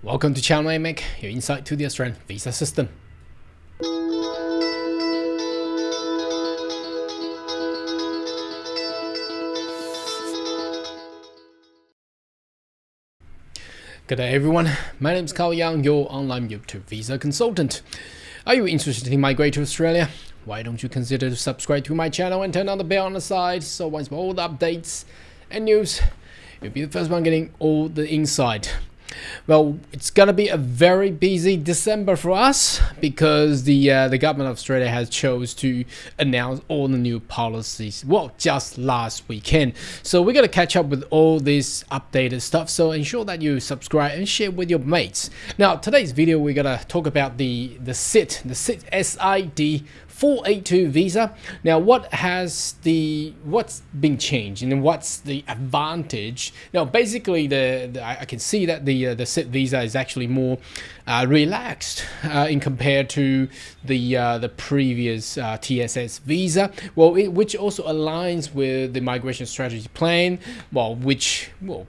Welcome to Channel AMEC, your insight to the Australian visa system. Good day everyone, my name is Carl Young, your online YouTube visa consultant. Are you interested in migrating to Australia? Why don't you consider to subscribe to my channel and turn on the bell on the side so once more all the updates and news, you'll be the first one getting all the insight. Well, it's gonna be a very busy December for us because the government of Australia has chose to announce all the new policies. Well, just last weekend. So we're gonna catch up with all this updated stuff. So ensure that you subscribe and share with your mates. Now, today's video we're gonna talk about the SID, SID 482 visa. Now, what's been changed and what's the advantage? Now, basically, I can see that the SID visa is actually more relaxed in compared to the previous TSS visa. Well, which also aligns with the migration strategy plan. Well,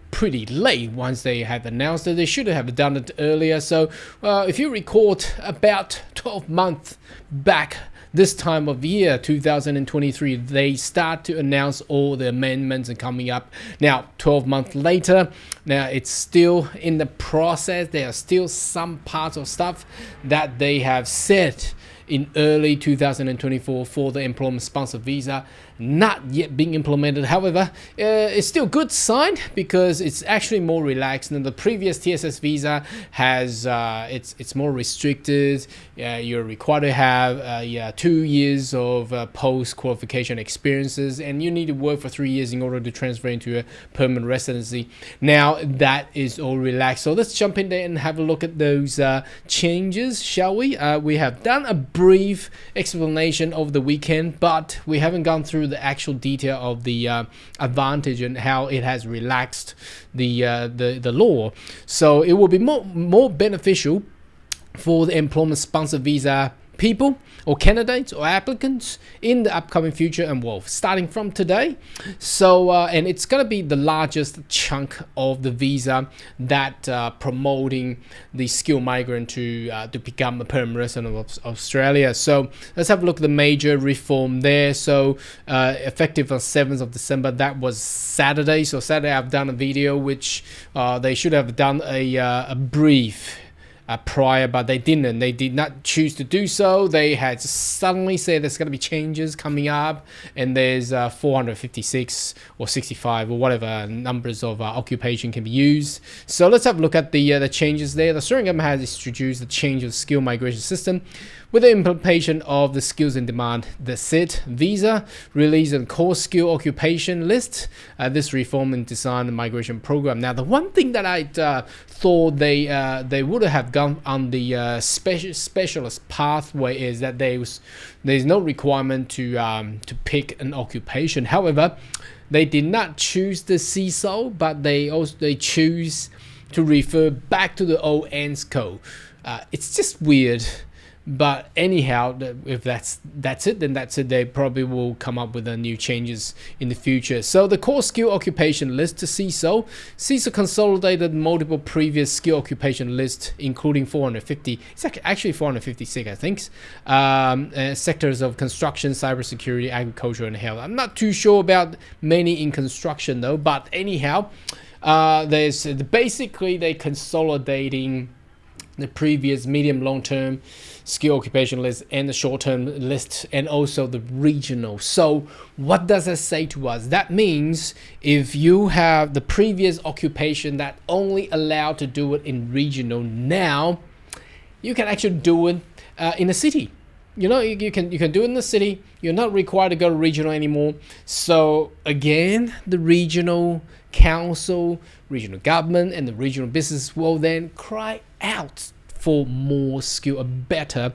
pretty late once they have announced it. They should have done it earlier. So, if you recall, about 12 months back, this time of year, 2023, they start to announce all the amendments and coming up. Now, 12 months later, now it's still in the process. There are still some parts of stuff that they have said in early 2024 for the employment sponsor visa not yet being implemented. However, it's still a good sign because it's actually more relaxed than the previous TSS visa has. It's more restricted. You're required to have 2 years of post-qualification experiences, and you need to work for 3 years in order to transfer into a permanent residency. Now that is all relaxed. So let's jump in there and have a look at those changes, shall we? We have done a brief explanation over the weekend, but we haven't gone through the actual detail of the advantage and how it has relaxed the law. So it will be more beneficial for the employment sponsor visa people or candidates or applicants in the upcoming future, and well, starting from today. So and it's going to be the largest chunk of the visa that promoting the skilled migrant to become a permanent resident of Australia. So let's have a look at the major reform there. So effective on 7th of December, that was Saturday. So Saturday I've done a video which they should have done a brief prior, but they didn't. They did not choose to do so. They had suddenly said there's going to be changes coming up, and there's 456 or 65 or whatever numbers of occupation can be used. So let's have a look at the changes there. The Australian government has introduced the change of skill migration system with the implementation of the skills in demand, the SID visa, release a core skill occupation list. This reform and design the migration program. Now, the one thing that I thought they would have gone on the specialist pathway is that there's no requirement to pick an occupation. However, they did not choose the CISO, but they choose to refer back to the old ANS code. It's just weird. But anyhow, if that's it, then that's it. They probably will come up with new changes in the future. So the core skill occupation list to CISO. CISO consolidated multiple previous skill occupation lists, including 450. It's actually 456, I think. Sectors of construction, cybersecurity, agriculture, and health. I'm not too sure about many in construction though. But anyhow, there's basically they consolidating the previous medium long-term skill occupation list and the short-term list, and also the regional. So what does that say to us? That means if you have the previous occupation that only allowed to do it in regional, now you can actually do it in a city. You know, you can do it in the city. You're not required to go to regional anymore. So again, the regional council, regional government, and the regional business will then cry out for more skill, a better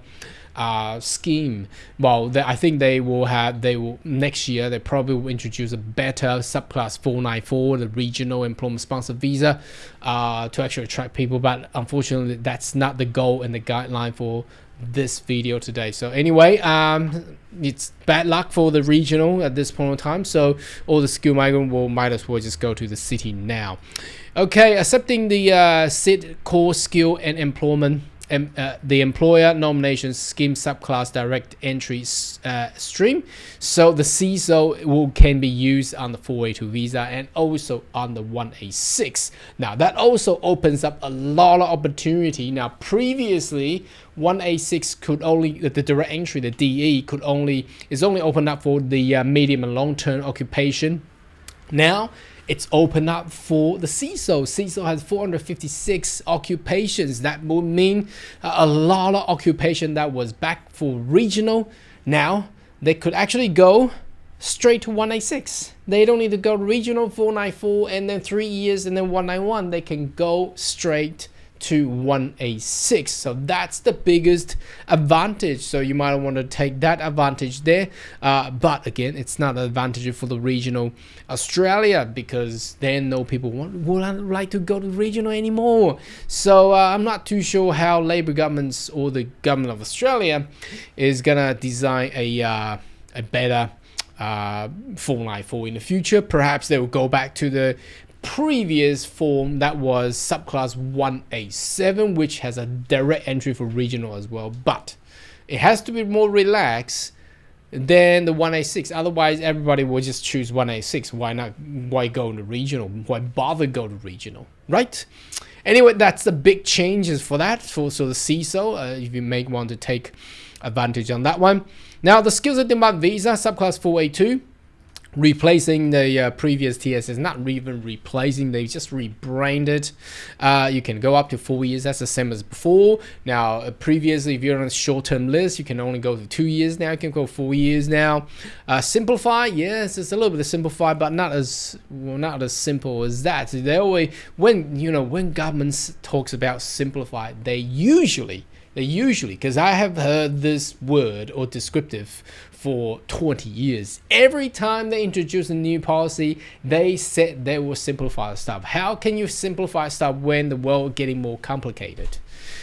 scheme. Well, I think they will next year. They probably will introduce a better subclass 494, the regional employment sponsor visa, to actually attract people. But unfortunately, that's not the goal and the guideline for this video today. So anyway, it's bad luck for the regional at this point in time. So all the skill migrant might as well just go to the city now. Okay, accepting the SID core skill and employment. The employer nomination scheme subclass direct entry stream. So the CISO can be used on the 482 visa and also on the 1A6. Now that also opens up a lot of opportunity. Now previously 1A6 could only, the direct entry, the DE is only open up for the medium and long term occupation. Now it's open up for the CISO. CISO has 456 occupations. That would mean a lot of occupation that was back for regional. Now they could actually go straight to 1A6. They don't need to go regional 494 and then 3 years and then 191. They can go straight to 1A6. So that's the biggest advantage. So you might want to take that advantage there. But again, it's not an advantage for the regional Australia, because then no people would like to go to regional anymore. So I'm not too sure how Labour governments or the government of Australia is gonna design a better 494 in the future. Perhaps they will go back to the previous form that was subclass 1A7, which has a direct entry for regional as well, but it has to be more relaxed than the 1A6. Otherwise everybody will just choose 1A6. Why go to regional? Why bother go to regional, right? Anyway, that's the big changes for that. So the CISO, if you may want to take advantage on that one. Now the skills and demand visa subclass 4A2, replacing the previous TSS, not even replacing, they just rebranded. You can go up to 4 years. That's the same as before. Now previously, if you're on a short-term list, you can only go to 2 years. Now you can go 4 years now. Simplify, yes, it's a little bit of simplify, but not as simple as that. They always, when governments talks about simplify, they usually, because I have heard this word or descriptive for 20 years. Every time they introduce a new policy, they said they will simplify stuff. How can you simplify stuff when the world is getting more complicated?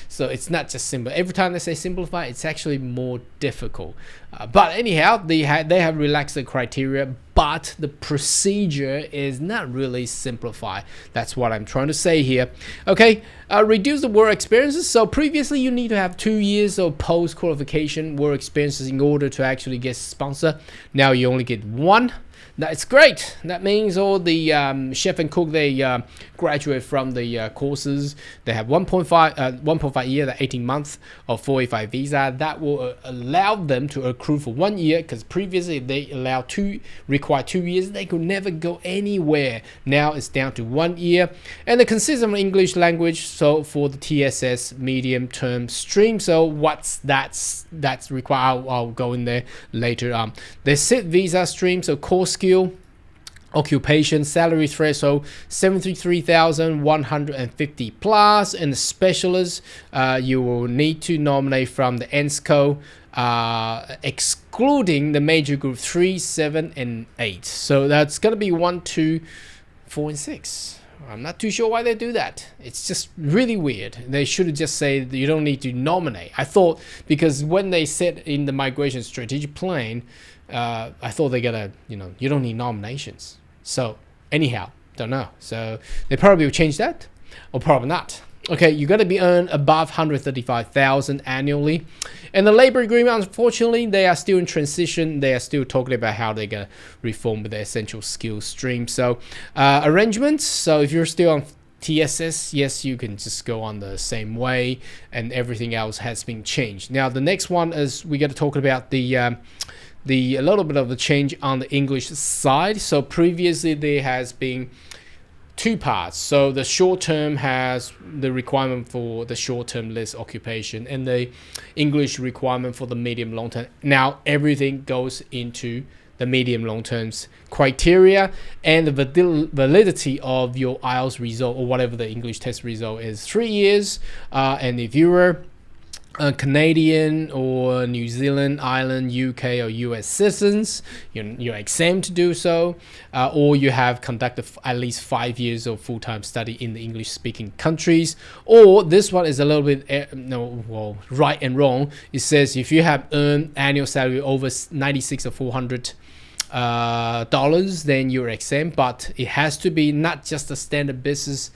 So it's not just simple. Every time they say simplify, it's actually more difficult. But anyhow, they have relaxed the criteria, but the procedure is not really simplified. That's what I'm trying to say here. Okay, reduce the work experiences. So previously, you need to have 2 years of post-qualification work experiences in order to actually get sponsored. Now you only get 1. That's great. That means all the chef and cook, they graduate from the courses. They have 1.5 year, that 18 months of 485 visa. That will allow them to accrue for 1 year, because previously they require 2 years. They could never go anywhere. Now it's down to 1 year. And the consistent English language. So for the TSS medium term stream. So that's required. I'll go in there later. The SID visa stream. So core skill, occupation, salary threshold 73,150 plus, and the specialist you will need to nominate from the ENSCO, excluding the major group 3, 7, and 8. So that's gonna be 1, 2, 4, and 6. I'm not too sure why they do that. It's just really weird. They should just say that you don't need to nominate. I thought, because when they said in the migration strategic plan, I thought they gotta, you don't need nominations. So anyhow, don't know. So they probably will change that, or probably not. Okay, you got to be earned above 135,000 annually. And the labor agreement, unfortunately, they are still in transition. They are still talking about how they're gonna reform the essential skills stream. So arrangements. So if you're still on TSS, yes, you can just go on the same way, and everything else has been changed. Now the next one is we got to talk about a little bit of the change on the English side. So previously there has been 2 parts. So the short term has the requirement for the short term list occupation, and the English requirement for the medium long term. Now everything goes into the medium long terms criteria, and the validity of your IELTS result or whatever the English test result is 3 years. And if you were Canadian or New Zealand, Ireland, UK, or US citizens, you're exempt to do so, or you have conducted at least 5 years of full-time study in the English-speaking countries. Or this one is a little bit right and wrong. It says if you have earned annual salary over 96 or 400 dollars, then you're exempt. But it has to be not just a standard business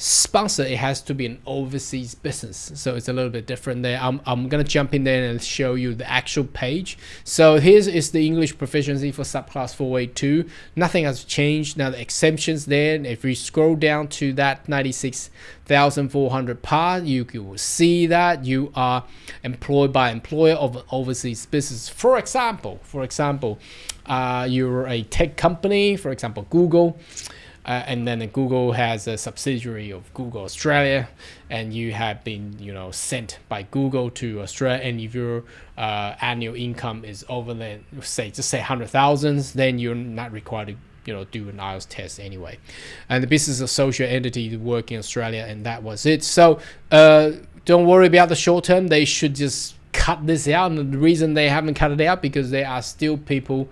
sponsor, it has to be an overseas business, so it's a little bit different there. I'm gonna jump in there and show you the actual page. So here is the English proficiency for subclass 482. Nothing has changed. Now the exemptions there, if we scroll down to that 96,400 part, you will see that you are employed by employer of an overseas business. For example, you're a tech company, for example Google, and then Google has a subsidiary of Google Australia, and you have been sent by Google to Australia, and if your annual income is over than just say 100,000, then you're not required to do an IELTS test anyway. And the business associate entity work in Australia, and that was it. So don't worry about the short term. They should just cut this out, and the reason they haven't cut it out because there are still people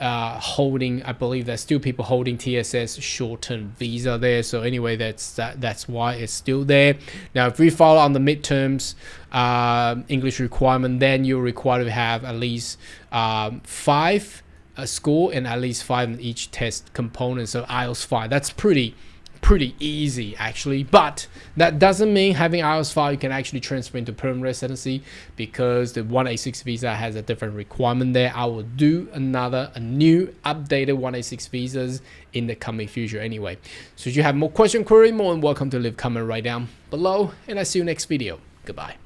holding, I believe there's still people holding TSS short-term visa there. So anyway, that's why it's still there. Now if we follow on the midterms English requirement, then you're required to have at least 5 score and at least 5 in each test component. So IELTS 5, that's pretty easy actually, but that doesn't mean having IELTS 5 you can actually transfer into permanent residency, because the 186 visa has a different requirement there. I will do a new updated 186 visas in the coming future anyway. So if you have more question query, more than welcome to leave comment right down below, and I see you next video. Goodbye.